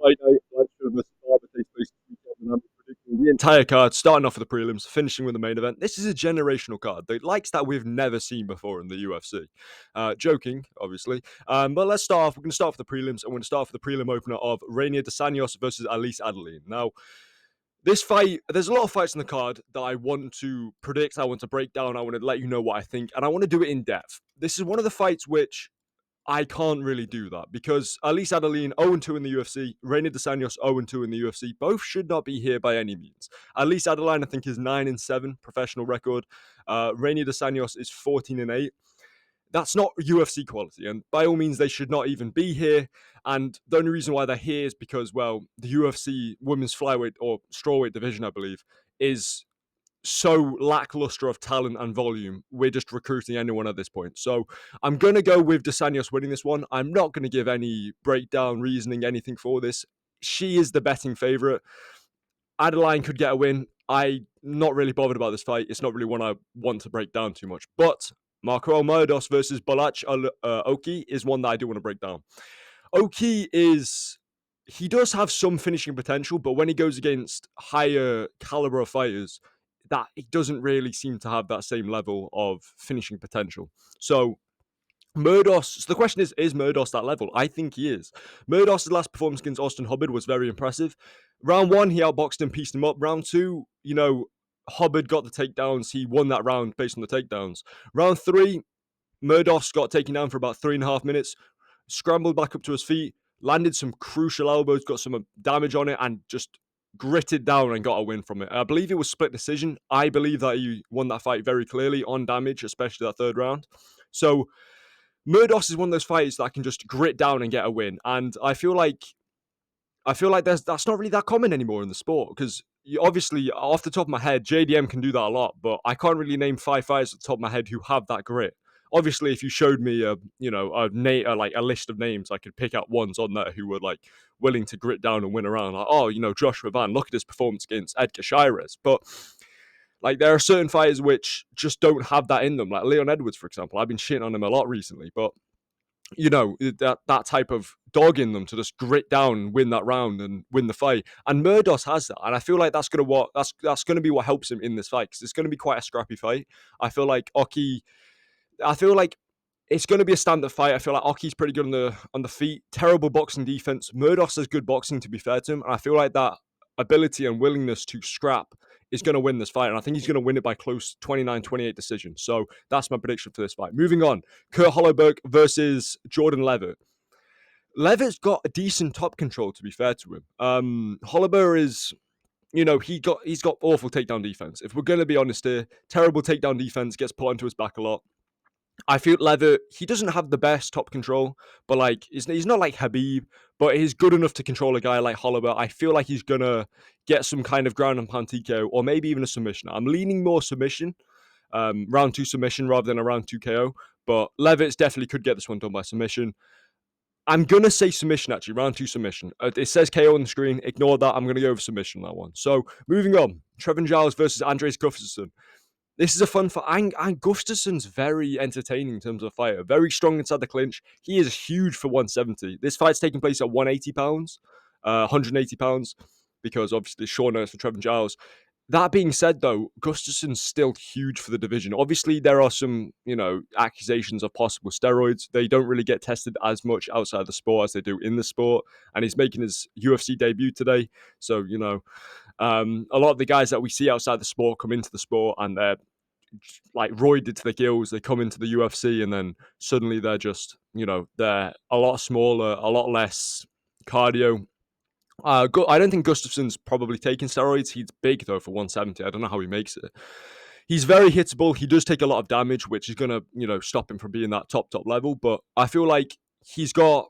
fight night, Bleachfield versus Barber takes place this weekend, and I'm predicting the entire card, starting off with the prelims, finishing with the main event. This is a generational card, the likes that we've never seen before in the UFC. Joking, obviously. But let's start off. We're going to start with the prelims. I'm going to start with the prelim opener of Rainier dos Anjos versus Elise Adeline. Now, this fight, there's a lot of fights in the card that I want to predict, I want to break down, I want to let you know what I think, and I want to do it in depth. This is one of the fights which I can't really do that because Elise Adeline 0-2 in the UFC, Reina dos Anjos 0-2 in the UFC. Both should not be here by any means. Elise Adeline, I think, is 9-7 professional record. Reina dos Anjos is 14-8. That's not UFC quality, and by all means, they should not even be here. And the only reason why they're here is because, well, the UFC women's flyweight or strawweight division, I believe, is so lackluster of talent and volume. We're just recruiting anyone at this point. So I'm going to go with dos Anjos winning this one. I'm not going to give any breakdown, reasoning, anything for this. She is the betting favorite. Adeline could get a win. I'm not really bothered about this fight. It's not really one I want to break down too much. But Marco Merdos versus Balach Oki is one that I do want to break down. Oki he does have some finishing potential, but when he goes against higher caliber of fighters, that it doesn't really seem to have that same level of finishing potential. So so the question is Merdos that level? I think he is. Merdos' last performance against Austin Hubbard was very impressive. Round one, he outboxed him, pieced him up. Round two, Hubbard got the takedowns. He won that round based on the takedowns. Round three, Merdos got taken down for about 3.5 minutes, scrambled back up to his feet, landed some crucial elbows, got some damage on it, and just gritted down and got a win from it. I believe it was split decision. I believe that he won that fight very clearly on damage, especially that third round. So Merdos is one of those fighters that can just grit down and get a win. And I feel like that's not really that common anymore in the sport because obviously, off the top of my head, JDM can do that a lot, but I can't really name 5 fighters at the top of my head who have that grit. Obviously, if you showed me a list of names, I could pick out ones on there who were like willing to grit down and win around. Like, Joshua Van, look at his performance against Edgar Shires. But like there are certain fighters which just don't have that in them. Like Leon Edwards, for example. I've been shitting on him a lot recently, but that type of dog in them to just grit down, win that round, and win the fight. And Merdos has that, and I feel like that's gonna be what helps him in this fight because it's gonna be quite a scrappy fight. I feel like it's going to be a stand-up fight. I feel like Oki's pretty good on the feet. Terrible boxing defense. Merdos has good boxing, to be fair to him, and I feel like that ability and willingness to scrap is going to win this fight, and I think he's going to win it by close 29-28 decision. So that's my prediction for this fight. Moving on, Kurt Hollowberg versus Jordan Levitt. Levitt's got a decent top control, to be fair to him. Hollowberg is, he's got awful takedown defense. If we're going to be honest here, terrible takedown defense, gets put onto his back a lot. I feel Levitt, he doesn't have the best top control, but like he's not like Habib, but he's good enough to control a guy like Hollowberg. I feel like he's gonna get some kind of ground and pound TKO or maybe even a submission. I'm leaning more submission, round 2 submission rather than a round 2 KO. But Levitt definitely could get this one done by submission. I'm gonna say submission actually, round 2 submission. It says KO on the screen. Ignore that. I'm gonna go with submission on that one. So moving on, Trevin Giles versus Andres Gustafsson. This is a fun fight. And Gustafsson's very entertaining in terms of a fighter. Very strong inside the clinch. He is huge for 170. This fight's taking place at 180 pounds, 180 pounds, because obviously short notice for Trevin Giles. That being said, though, Gustafsson's still huge for the division. Obviously, there are some, accusations of possible steroids. They don't really get tested as much outside the sport as they do in the sport. And he's making his UFC debut today. So, a lot of the guys that we see outside the sport come into the sport and they're like roided to the gills. They come into the UFC and then suddenly they're just, they're a lot smaller, a lot less cardio. I don't think Gustafsson's probably taking steroids. He's big though for 170. I don't know how he makes it. He's very hittable. He does take a lot of damage, which is gonna, stop him from being that top level. But I feel like he's got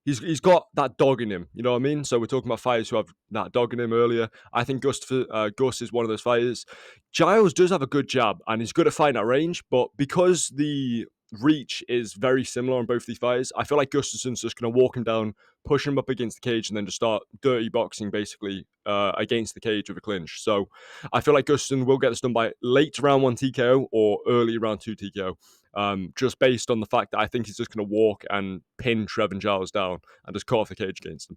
that dog in him. You know what I mean? So we're talking about fighters who have that dog in him earlier. I think Gus is one of those fighters. Giles does have a good jab and he's good at fighting at range, but because the reach is very similar on both these fighters. I feel like Gustafsson's just going to walk him down, push him up against the cage, and then just start dirty boxing basically against the cage with a clinch. So I feel like Gustafsson will get this done by late round 1 TKO or early round 2 TKO. Just based on the fact that I think he's just going to walk and pin Trevin Giles down and just cut off the cage against him.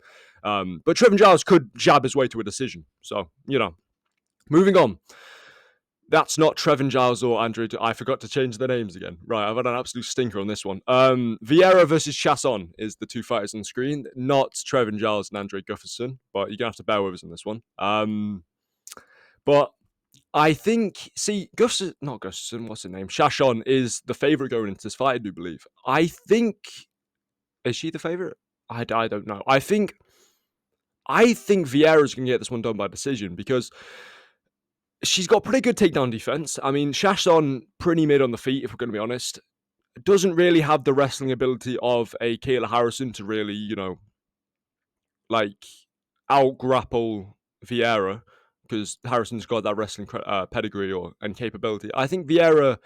But Trevin Giles could jab his way to a decision. So, moving on. That's not Trevin Giles or Andrew. I forgot to change the names again. Right, I've had an absolute stinker on this one. Vieira versus Chasson is the two fighters on the screen, not Trevin Giles and Andre Gustafsson, but you're going to have to bear with us on this one. But I think, not Gustafsson, what's his name? Chasson is the favourite going into this fight, I do believe. I think, is she the favourite? I don't know. I think Vieira's going to get this one done by decision because she's got pretty good takedown defense. I mean, Chasson pretty mid on the feet, if we're going to be honest. Doesn't really have the wrestling ability of a Kayla Harrison to really, out grapple Vieira, because Harrison's got that wrestling pedigree and capability. I think Vieira,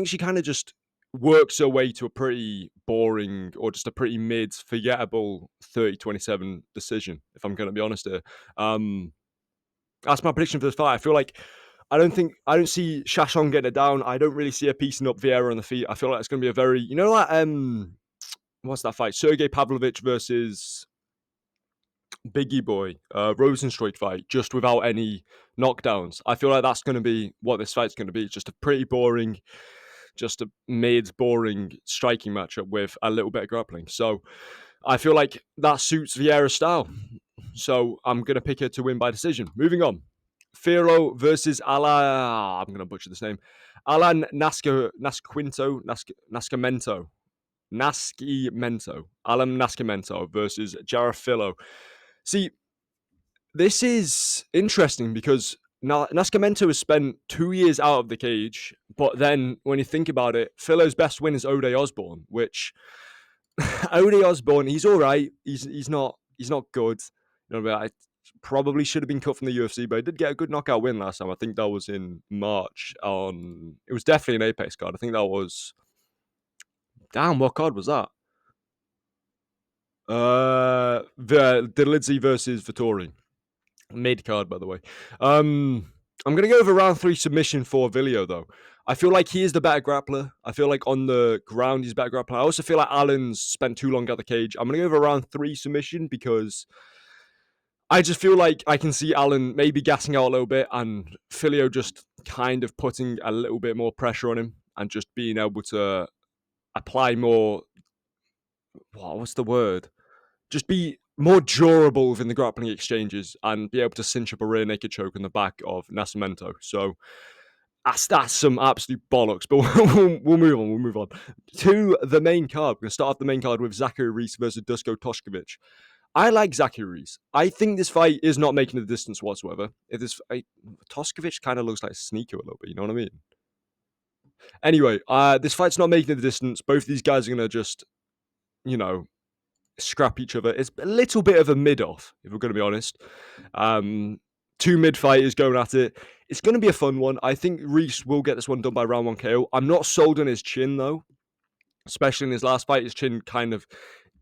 she kind of just works her way to a pretty boring or just a pretty mid, forgettable 30-27 decision, if I'm going to be honest here. That's my prediction for this fight. I feel like I don't see Chasson getting it down. I don't really see her piecing up Vieira on the feet. I feel like it's going to be a very, what's that fight? Sergey Pavlovich versus Biggie Boy, Rosenstruik fight, just without any knockdowns. I feel like that's going to be what this fight's going to be. It's just a pretty boring, just a boring striking matchup with a little bit of grappling. So I feel like that suits Vieira's style. So I'm going to pick her to win by decision. Moving on. Firo versus I'm going to butcher this name. Alan Nascimento. Alan Nascimento versus Jarafilo. See, this is interesting because Nascimento has spent 2 years out of the cage, but then when you think about it, Filo's best win is Ode Osborne, which Ode Osborne, he's all right. He's not good. I probably should have been cut from the UFC, but he did get a good knockout win last time. I think that was in March. It was definitely an Apex card. I think that was. Damn, what card was that? Delidze versus Vittori. Mid card, by the way. I'm going to go over round 3 submission for Vilio, though. I feel like he is the better grappler. I feel like on the ground, he's a better grappler. I also feel like Allen's spent too long at the cage. I'm going to go over round 3 submission because I just feel like I can see Allen maybe gassing out a little bit and Filio just kind of putting a little bit more pressure on him and just being able to apply more. What's the word? Just be more durable within the grappling exchanges and be able to cinch up a rear naked choke in the back of Nascimento. So that's some absolute bollocks, but we'll move on. To the main card. We're going to start off the main card with Zachary Reese versus Dusko Toshkovic. I like Zachary Reese. I think this fight is not making the distance whatsoever. Toshkovic kind of looks like a sneaker a little bit, you know what I mean? Anyway, this fight's not making the distance. Both these guys are going to just, scrap each other. It's a little bit of a mid-off, if we're going to be honest. Two mid-fighters going at it. It's going to be a fun one. I think Reese will get this one done by round 1 KO. I'm not sold on his chin, though. Especially in his last fight, his chin kind of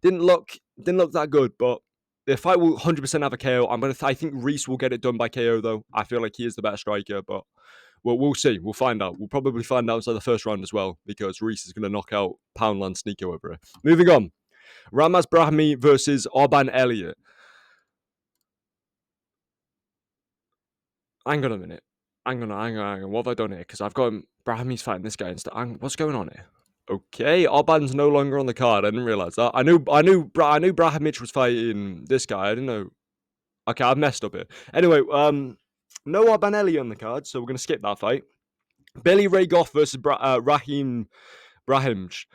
didn't look that good, but the fight will 100% have a KO. I think Reese will get it done by KO, though. I feel like he is the better striker, but we'll see. We'll find out. We'll probably find out inside the first round as well, because Reese is going to knock out Poundland Sneaker over it. Moving on. Ramaz Brahmi versus Orban Elliott. Hang on a minute. Hang on. What have I done here? Because I've got Brahmi's fighting this guy instead. What's going on here? Okay, Orban's no longer on the card. I didn't realize that. I knew Brahimic was fighting this guy. I didn't know. Okay, I've messed up here. Anyway, no Orban Elliott on the card, so we're gonna skip that fight. Billy Ray Goff versus Raheem Brahimj.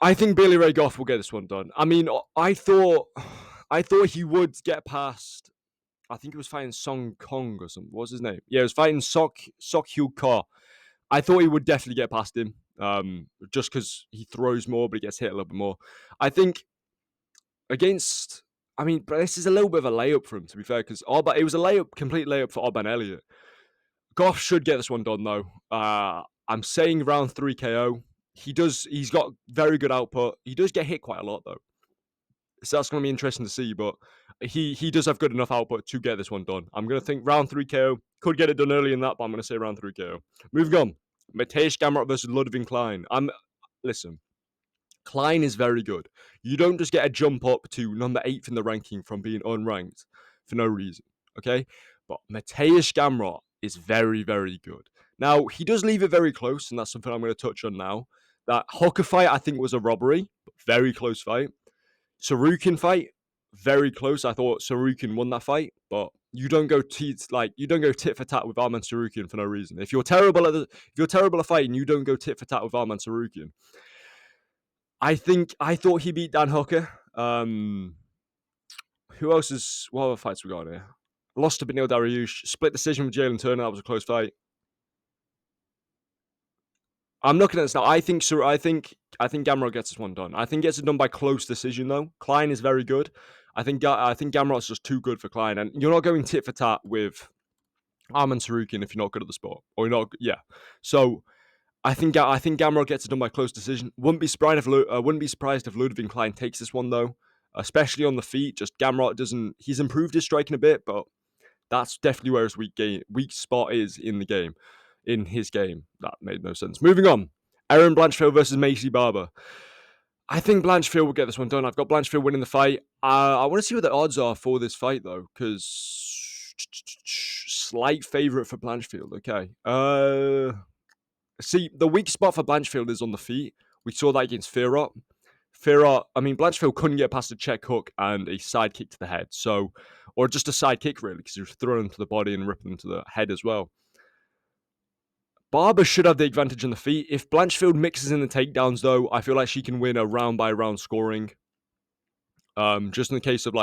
I think Billy Ray Goff will get this one done. I mean, I thought he would get past. I think he was fighting Song Kong or something. What was his name? Yeah, he was fighting Sok Hyuk Ko. I thought he would definitely get past him, just because he throws more, but he gets hit a little bit more. I think against. I mean, but this is a little bit of a layup for him, to be fair, because it was a complete layup for Orban Elliott. Goff should get this one done, though. I'm saying round 3 KO. He's got very good output. He does get hit quite a lot though. So that's going to be interesting to see, but he does have good enough output to get this one done. I'm going to think round 3 KO. Could get it done early in that, but I'm going to say round 3 KO. Moving on. Mateusz Gamrot versus Ludwig Klein. Listen, Klein is very good. You don't just get a jump up to number 8th in the ranking from being unranked for no reason, okay? But Mateusz Gamrot is very, very good. Now, he does leave it very close, and that's something I'm going to touch on now. That Hooker fight, I think, was a robbery, but very close fight. Sarukin fight, very close. I thought Sarukin won that fight, but you don't go tit for tat with Arman Sarukin for no reason. If you're terrible at fighting, you don't go tit for tat with Arman Sarukin. I thought he beat Dan Hooker. What other fights we got here? Lost to Benil Dariush. Split decision with Jalen Turner. That was a close fight. I'm looking at this now. I think Gamrot gets this one done. I think he gets it done by close decision though. Klein is very good. I think Gamrot's just too good for Klein, and you're not going tit for tat with Arman Sarukin if you're not good at the sport, or you're not. Yeah. So I think Gamrot gets it done by close decision. Wouldn't be surprised if Ludwig Klein takes this one though, especially on the feet. Just Gamrot doesn't. He's improved his striking a bit, but that's definitely where his weak spot is in the game. In his game. That made no sense. Moving on. Aaron Blanchfield versus Macy Barber. I think Blanchfield will get this one done. I've got Blanchfield winning the fight. I want to see what the odds are for this fight, though, because slight favourite for Blanchfield. Okay. See, the weak spot for Blanchfield is on the feet. We saw that against Firot. Blanchfield couldn't get past a check hook and a side kick to the head. So, or just a side kick, really, because he was throwing him to the body and ripping him to the head as well. Barber should have the advantage on the feet. If Blanchfield mixes in the takedowns, though, I feel like she can win a round-by-round scoring. Just in the case of,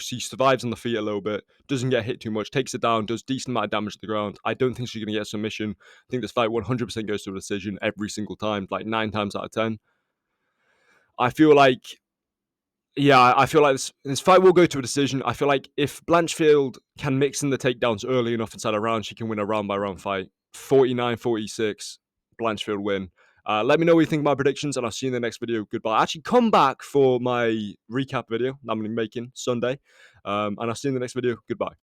she survives on the feet a little bit, doesn't get hit too much, takes it down, does decent amount of damage to the ground. I don't think she's going to get a submission. I think this fight 100% goes to a decision every single time, 9 times out of 10. I feel like this fight will go to a decision. I feel like if Blanchfield can mix in the takedowns early enough inside a round, she can win a round-by-round fight. 49-46, Blanchfield win. Let me know what you think of my predictions, and I'll see you in the next video. Goodbye. Actually, come back for my recap video that I'm going to be making Sunday, and I'll see you in the next video. Goodbye.